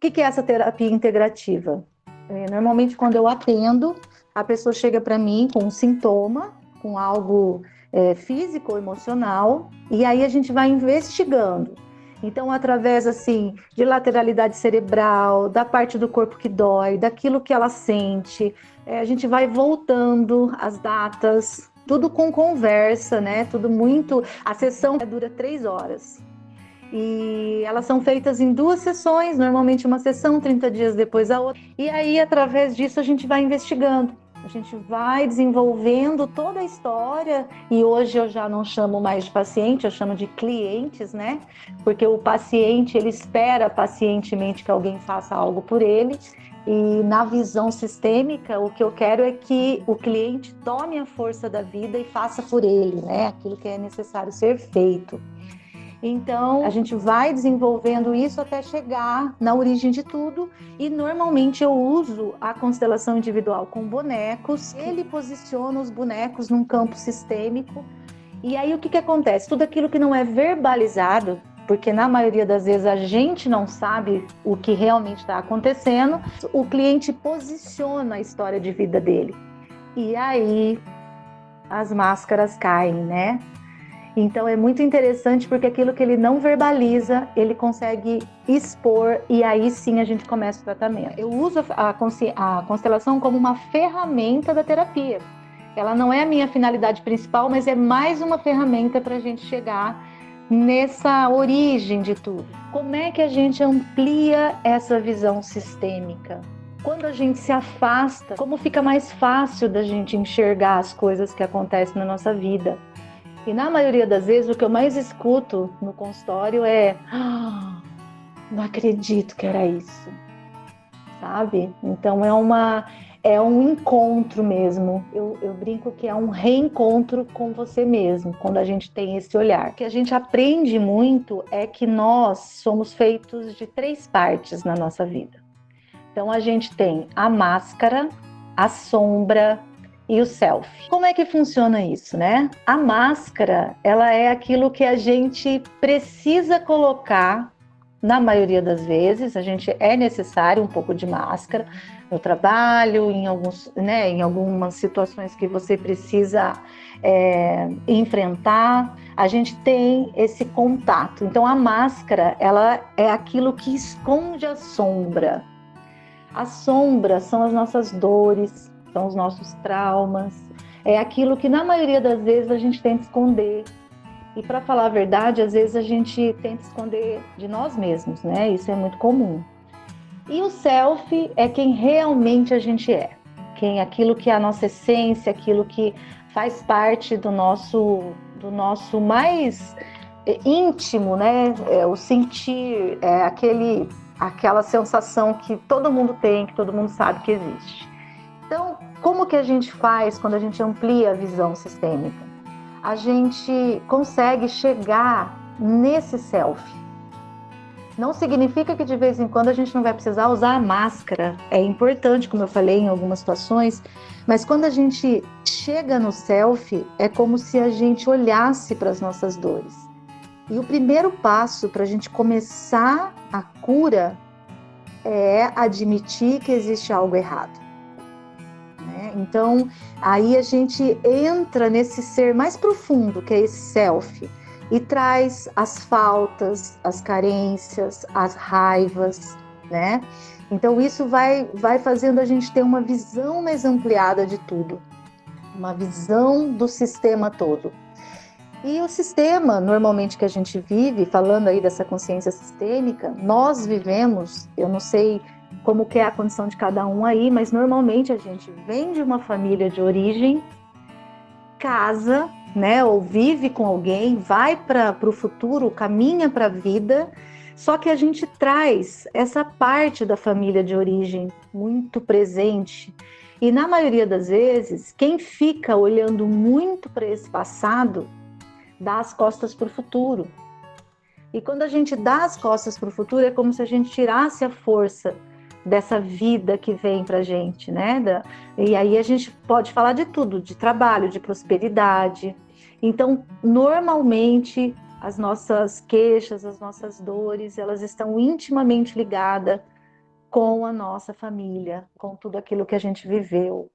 que é essa terapia integrativa? Normalmente, quando eu atendo, a pessoa chega para mim com um sintoma, com algo físico ou emocional, e aí a gente vai investigando. Então, através assim de lateralidade cerebral, da parte do corpo que dói, daquilo que ela sente, a gente vai voltando as datas, tudo com conversa, né? Tudo muito. A sessão dura 3 horas. E elas são feitas em 2 sessões, normalmente uma sessão, 30 dias depois a outra. E aí, através disso, a gente vai investigando. A gente vai desenvolvendo toda a história, e hoje eu já não chamo mais de paciente, eu chamo de clientes, né? Porque o paciente, ele espera pacientemente que alguém faça algo por ele, e na visão sistêmica, o que eu quero é que o cliente tome a força da vida e faça por ele, né? Aquilo que é necessário ser feito. Então, a gente vai desenvolvendo isso até chegar na origem de tudo, e normalmente eu uso a constelação individual com bonecos. Ele posiciona os bonecos num campo sistêmico, e aí o que acontece? Tudo aquilo que não é verbalizado, porque na maioria das vezes a gente não sabe o que realmente está acontecendo, o cliente posiciona a história de vida dele. E aí as máscaras caem, né? Então é muito interessante porque aquilo que ele não verbaliza, ele consegue expor, e aí sim a gente começa o tratamento. Eu uso a constelação como uma ferramenta da terapia. Ela não é a minha finalidade principal, mas é mais uma ferramenta para a gente chegar nessa origem de tudo. Como é que a gente amplia essa visão sistêmica? Quando a gente se afasta, como fica mais fácil da gente enxergar as coisas que acontecem na nossa vida? E na maioria das vezes, o que eu mais escuto no consultório é: não acredito que era isso, sabe? Então é um encontro mesmo. Eu brinco que é um reencontro com você mesmo, quando a gente tem esse olhar. O que a gente aprende muito é que nós somos feitos de 3 partes na nossa vida. Então a gente tem a máscara, a sombra e o self. Como é que funciona isso, né? A máscara, ela é aquilo que a gente precisa colocar, na maioria das vezes, a gente é necessário um pouco de máscara no trabalho, em algumas situações que você precisa enfrentar, a gente tem esse contato. Então a máscara, ela é aquilo que esconde a sombra. As sombras são as nossas dores, são os nossos traumas, é aquilo que na maioria das vezes a gente tenta esconder. E para falar a verdade, às vezes a gente tenta esconder de nós mesmos, né? Isso é muito comum. E o self é quem realmente a gente é, aquilo que é a nossa essência, aquilo que faz parte do nosso mais íntimo, né? O sentir, aquela sensação que todo mundo tem, que todo mundo sabe que existe. Então, como que a gente faz quando a gente amplia a visão sistêmica? A gente consegue chegar nesse self. Não significa que de vez em quando a gente não vai precisar usar a máscara. É importante, como eu falei em algumas situações, mas quando a gente chega no self, é como se a gente olhasse para as nossas dores. E o primeiro passo para a gente começar a cura é admitir que existe algo errado. Então, aí a gente entra nesse ser mais profundo, que é esse self, e traz as faltas, as carências, as raivas, né? Então, isso vai fazendo a gente ter uma visão mais ampliada de tudo, uma visão do sistema todo. E o sistema, normalmente, que a gente vive, falando aí dessa consciência sistêmica, nós vivemos, eu não sei como que é a condição de cada um aí, mas normalmente a gente vem de uma família de origem, casa, né, ou vive com alguém, vai para o futuro, caminha para a vida, só que a gente traz essa parte da família de origem muito presente. E na maioria das vezes, quem fica olhando muito para esse passado, dá as costas para o futuro. E quando a gente dá as costas para o futuro, é como se a gente tirasse a força dessa vida que vem para a gente, né? E aí a gente pode falar de tudo, de trabalho, de prosperidade. Então, normalmente, as nossas queixas, as nossas dores, elas estão intimamente ligadas com a nossa família, com tudo aquilo que a gente viveu.